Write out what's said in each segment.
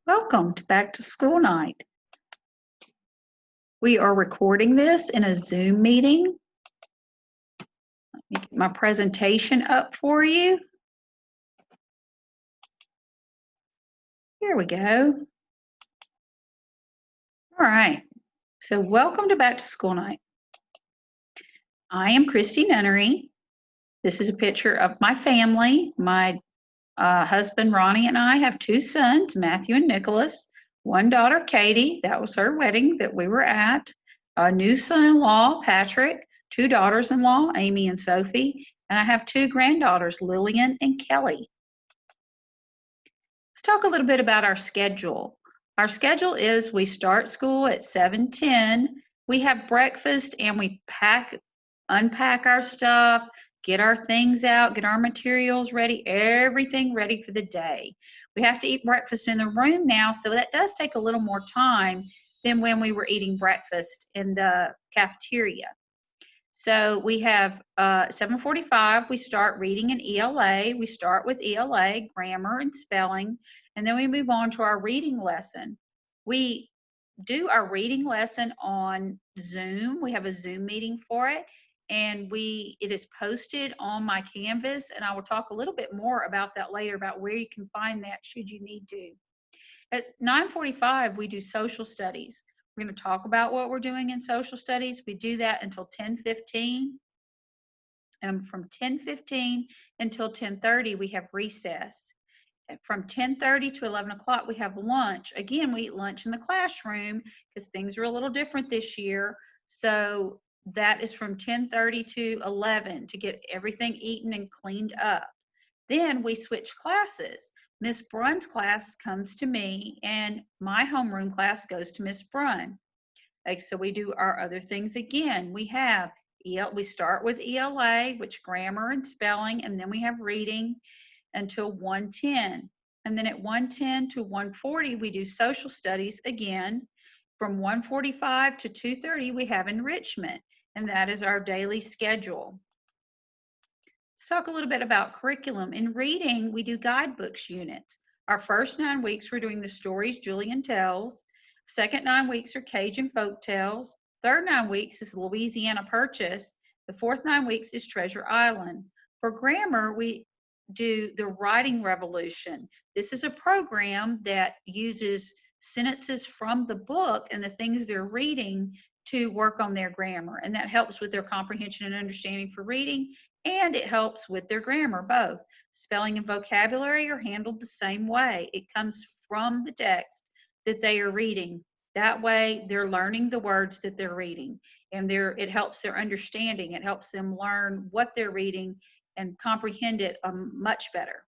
Welcome to Back to School Night. We are recording this in a Zoom meeting. Let me get my presentation up for you. Here we go. All right, so welcome to Back to School Night. I am Christy Nunnery. This is a picture of my family. My husband Ronnie and I have two sons, Matthew and Nicholas, one daughter, Katie. That was her wedding that we were at. A new son-in-law, Patrick, two daughters-in-law, Amy and Sophie, and I have two granddaughters, Lillian and Kelly. Let's talk a little bit about our schedule. Our schedule is we start school at 7:10. We have breakfast and we unpack our stuff, get our things out, get our materials ready, everything ready for the day. We have to eat breakfast in the room now, so that does take a little more time than when we were eating breakfast in the cafeteria. So we have 7:45, we start reading an ELA. We start with ELA, grammar and spelling, and then we move on to our reading lesson. We do our reading lesson on Zoom. We have a Zoom meeting for it, and it is posted on my Canvas, and I will talk a little bit more about that later, about where you can find that should you need to. At 9:45, we do social studies. We're going to talk about what we're doing in social studies. We do that until 10:15. And from 10:15 until 10:30, we have recess. From 10:30 to 11 o'clock, we have lunch. Again, we eat lunch in the classroom because things are a little different this year. So that is from 10:30 to 11 to get everything eaten and cleaned up. Then we switch classes. Miss Brunn's class comes to me, and my homeroom class goes to Miss Brunn. So we do our other things again. We start with ELA, which grammar and spelling, and then we have reading until 1:10. And then at 1:10 to 1:40, we do social studies again. From 1:45 to 2:30, we have enrichment, and that is our daily schedule. Let's talk a little bit about curriculum. In reading, we do guidebooks units. Our first 9 weeks, we're doing the stories Julian tells. Second 9 weeks are Cajun folk tales. Third 9 weeks is Louisiana Purchase. The fourth 9 weeks is Treasure Island. For grammar, we do the Writing Revolution. This is a program that uses sentences from the book and the things they're reading to work on their grammar, and that helps with their comprehension and understanding for reading, and it helps with their grammar both. Spelling and vocabulary are handled the same way. It comes from the text that they are reading. That way they're learning the words that they're reading, and it helps their understanding. It helps them learn what they're reading and comprehend it much better.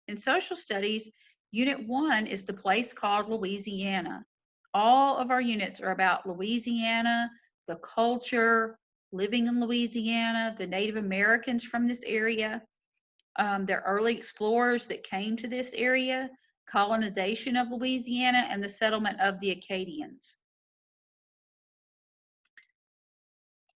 In social studies, Unit 1 is the place called Louisiana. All of our units are about Louisiana, the culture, living in Louisiana, the Native Americans from this area, the early explorers that came to this area, colonization of Louisiana, and the settlement of the Acadians.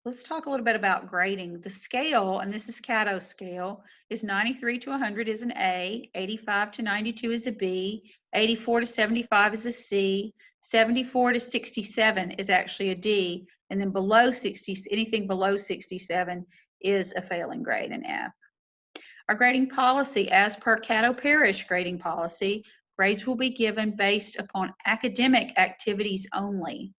Let's talk a little bit about grading. The scale, and this is Cato's scale, is 93 to 100 is an A, 85 to 92 is a B, 84 to 75 is a C, 74 to 67 is actually a D, and then anything below 67 is a failing grade, an F. Our grading policy, as per Caddo Parish grading policy, grades will be given based upon academic activities only.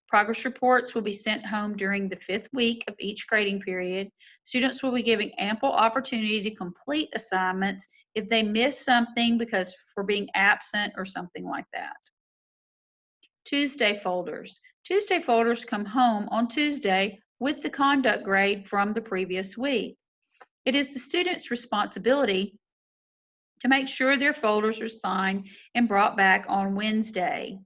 Progress reports will be sent home during the 5th week of each grading period. Students will be given ample opportunity to complete assignments if they miss something for being absent or something like that. Tuesday folders. Tuesday folders come home on Tuesday with the conduct grade from the previous week. It is the student's responsibility to make sure their folders are signed and brought back on Wednesday.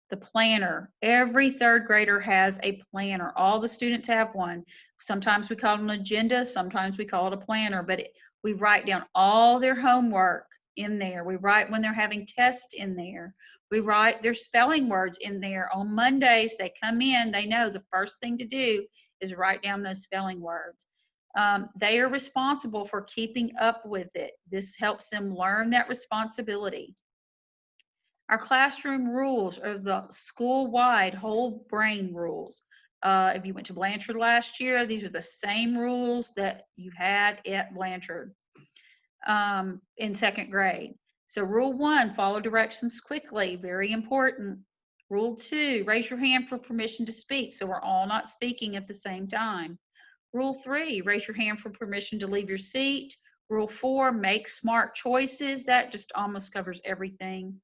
The planner. Every 3rd grader has a planner. All the students have one. Sometimes we call it an agenda, sometimes we call it a planner, but we write down all their homework in there. We write when they're having tests in there. We write their spelling words in there. On Mondays, they come in, they know the first thing to do is write down those spelling words. They are responsible for keeping up with it. This helps them learn that responsibility. Our classroom rules are the school-wide whole brain rules. If you went to Blanchard last year, these are the same rules that you had at Blanchard in second grade. So rule 1, follow directions quickly, very important. Rule 2, raise your hand for permission to speak, so we're all not speaking at the same time. Rule 3, raise your hand for permission to leave your seat. Rule 4, make smart choices. That just almost covers everything.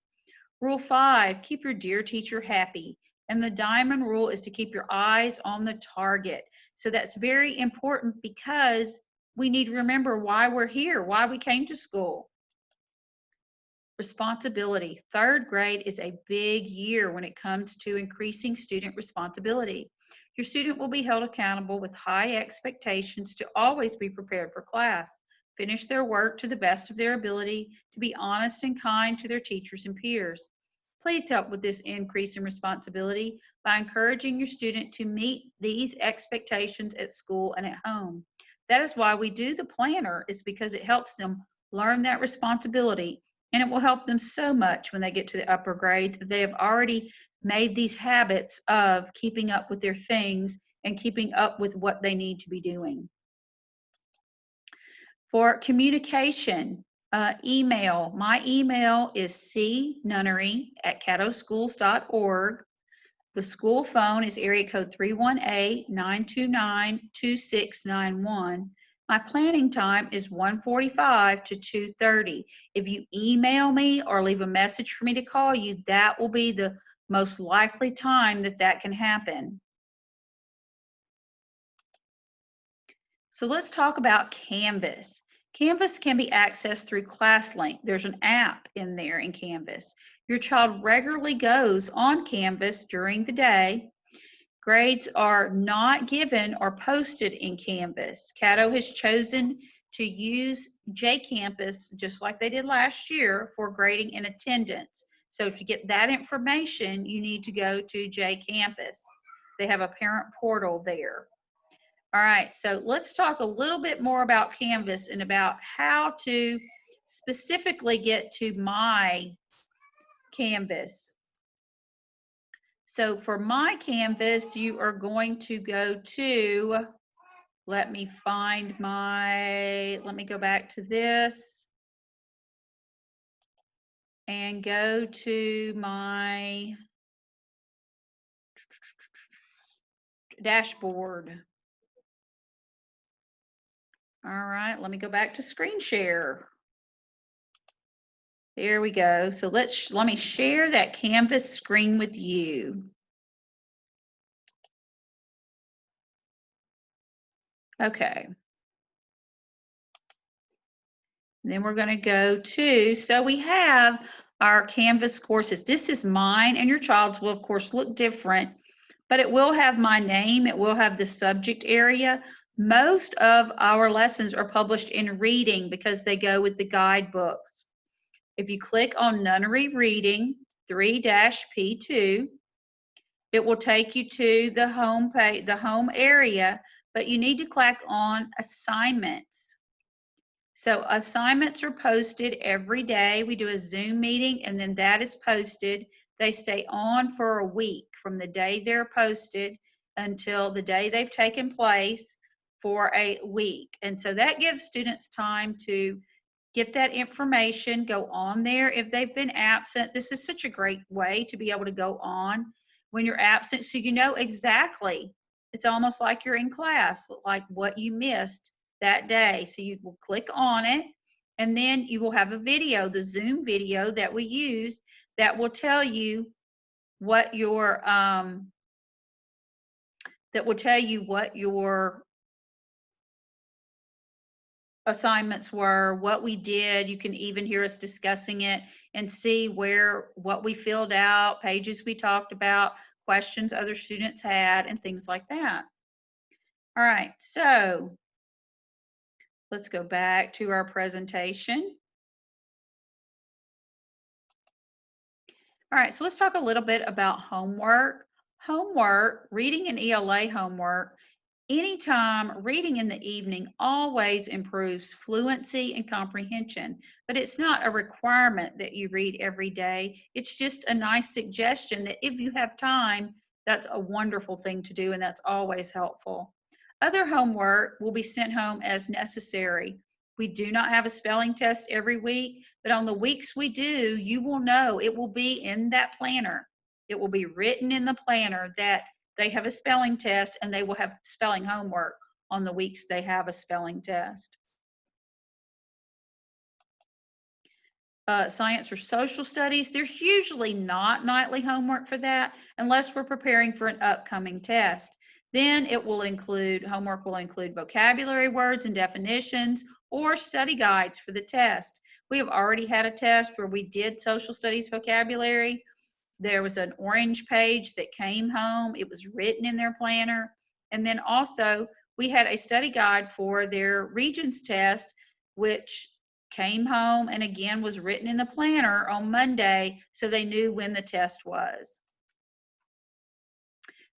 Rule 5, keep your dear teacher happy. And the diamond rule is to keep your eyes on the target. So that's very important because we need to remember why we're here, why we came to school. Responsibility. Third grade is a big year when it comes to increasing student responsibility. Your student will be held accountable with high expectations to always be prepared for class, finish their work to the best of their ability, to be honest and kind to their teachers and peers. Please help with this increase in responsibility by encouraging your student to meet these expectations at school and at home. That is why we do the planner, is because it helps them learn that responsibility, and it will help them so much when they get to the upper grades that they have already made these habits of keeping up with their things and keeping up with what they need to be doing. For communication, email. My email is cnunnery@caddoschools.org. The school phone is area code 318-929-2691. My planning time is 1:45 to 2:30. If you email me or leave a message for me to call you, that will be the most likely time that that can happen. So let's talk about Canvas. Canvas can be accessed through ClassLink. There's an app in there in Canvas. Your child regularly goes on Canvas during the day. Grades are not given or posted in Canvas. Caddo has chosen to use JCampus, just like they did last year, for grading and attendance. So to get that information, you need to go to JCampus. They have a parent portal there. All right, so let's talk a little bit more about Canvas and about how to specifically get to my Canvas. So for my Canvas, you are going to go to, let me go back to this and go to my dashboard. All right, let me go back to screen share. There we go. So let me share that Canvas screen with you. Okay. Then we're going to go to, so we have our Canvas courses. This is mine, and your child's will, of course, look different, but it will have my name. It will have the subject area. Most of our lessons are published in reading because they go with the guidebooks. If you click on Nunnery Reading 3-P2, it will take you to the home page, the home area, but you need to click on Assignments. So assignments are posted every day. We do a Zoom meeting, and then that is posted. They stay on for a week from the day they're posted until the day they've taken place for a week. And so that gives students time to get that information, go on there if they've been absent. This is such a great way to be able to go on when you're absent, so you know exactly. It's almost like you're in class, like what you missed that day. So you will click on it, and then you will have a video, the Zoom video that we use, that will tell you what your assignments were, what we did. You can even hear us discussing it and see what we filled out, pages we talked about, questions other students had, and things like that. All right, so let's go back to our presentation. All right, so let's talk a little bit about homework. Homework, reading and ELA homework, Anytime reading in the evening always improves fluency and comprehension, but it's not a requirement that you read every day. It's just a nice suggestion that if you have time, that's a wonderful thing to do, and that's always helpful. Other homework will be sent home as necessary. We do not have a spelling test every week, but on the weeks we do, you will know it will be in that planner. It will be written in the planner that they have a spelling test and they will have spelling homework on the weeks they have a spelling test. Science or social studies, there's usually not nightly homework for that unless we're preparing for an upcoming test. Then it will include, homework will include vocabulary words and definitions or study guides for the test. We have already had a test where we did social studies vocabulary. There was an orange page that came home. It was written in their planner. And then also, we had a study guide for their Regents test, which came home and again was written in the planner on Monday so they knew when the test was.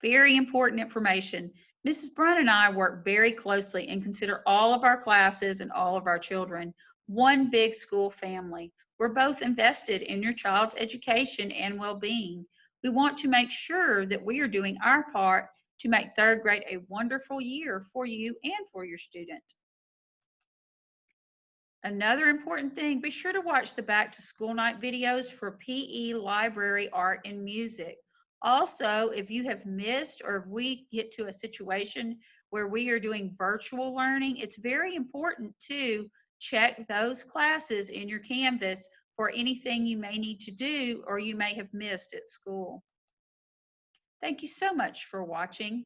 Very important information. Mrs. Brun and I work very closely and consider all of our classes and all of our children one big school family. We're both invested in your child's education and well-being. We want to make sure that we are doing our part to make third grade a wonderful year for you and for your student. Another important thing, be sure to watch the back to school night videos for PE, library, art, and music. Also, if you have missed or if we get to a situation where we are doing virtual learning, it's very important to check those classes in your Canvas for anything you may need to do or you may have missed at school. Thank you so much for watching.